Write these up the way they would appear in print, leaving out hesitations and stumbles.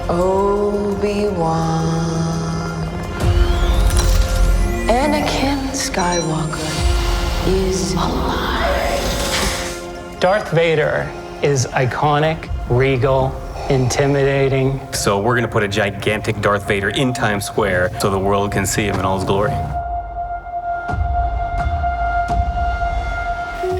Obi-Wan. Anakin Skywalker is alive. Darth Vader is iconic, regal, intimidating. So we're gonna put a gigantic Darth Vader in Times Square so the world can see him in all his glory.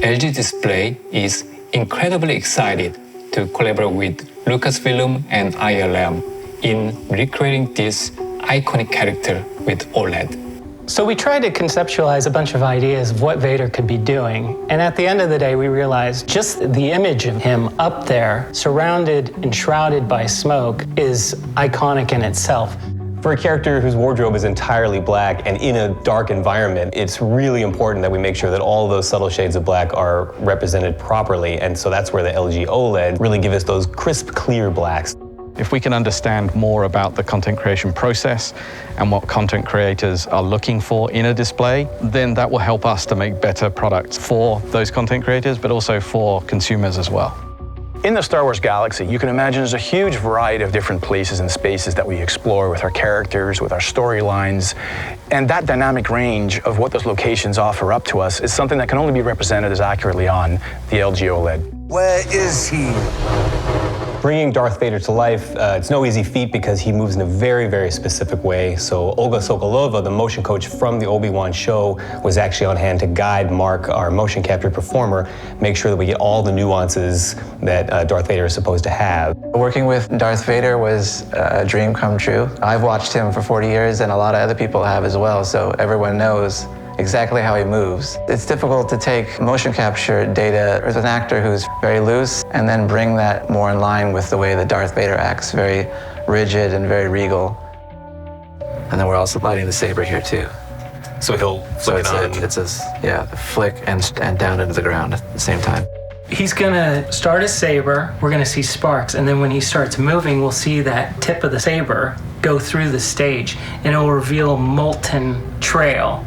LG Display is incredibly excited to collaborate with Lucasfilm and ILM in recreating this iconic character with OLED. So we tried to conceptualize a bunch of ideas of what Vader could be doing. And at the end of the day, we realized just the image of him up there, surrounded and shrouded by smoke, is iconic in itself. For a character whose wardrobe is entirely black and in a dark environment, it's really important that we make sure that all those subtle shades of black are represented properly. And so that's where the LG OLED really give us those crisp, clear blacks. If we can understand more about the content creation process and what content creators are looking for in a display, then that will help us to make better products for those content creators, but also for consumers as well. In the Star Wars galaxy, you can imagine there's a huge variety of different places and spaces that we explore with our characters, with our storylines, and that dynamic range of what those locations offer up to us is something that can only be represented as accurately on the LG OLED. Where is he? Bringing Darth Vader to life, it's no easy feat because he moves in a very, very specific way. So Olga Sokolova, the motion coach from the Obi-Wan show, was actually on hand to guide Mark, our motion capture performer, make sure that we get all the nuances that Darth Vader is supposed to have. Working with Darth Vader was a dream come true. I've watched him for 40 years and a lot of other people have as well, so everyone knows exactly how he moves. It's difficult to take motion capture data with an actor who's very loose and then bring that more in line with the way that Darth Vader acts, very rigid and very regal. And then we're also lighting the saber here too. So he'll flick it on. It's a flick and down into the ground at the same time. He's gonna start his saber, we're gonna see sparks, and then when he starts moving, we'll see that tip of the saber go through the stage, and it will reveal a molten trail.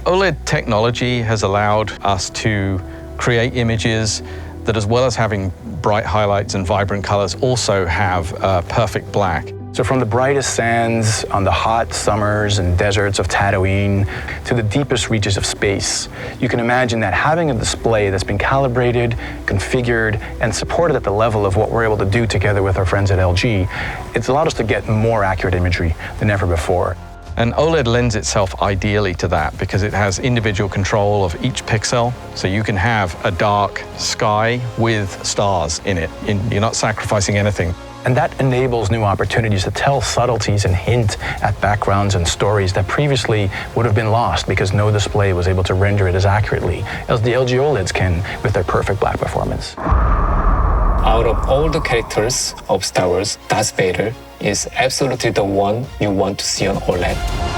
OLED technology has allowed us to create images that, as well as having bright highlights and vibrant colors, also have perfect black. So from the brightest sands on the hot summers and deserts of Tatooine to the deepest reaches of space, you can imagine that having a display that's been calibrated, configured, and supported at the level of what we're able to do together with our friends at LG, it's allowed us to get more accurate imagery than ever before. And OLED lends itself ideally to that because it has individual control of each pixel. So you can have a dark sky with stars in it. You're not sacrificing anything. And that enables new opportunities to tell subtleties and hint at backgrounds and stories that previously would have been lost because no display was able to render it as accurately as the LG OLEDs can with their perfect black performance. Out of all the characters of Star Wars, Darth Vader is absolutely the one you want to see on OLED.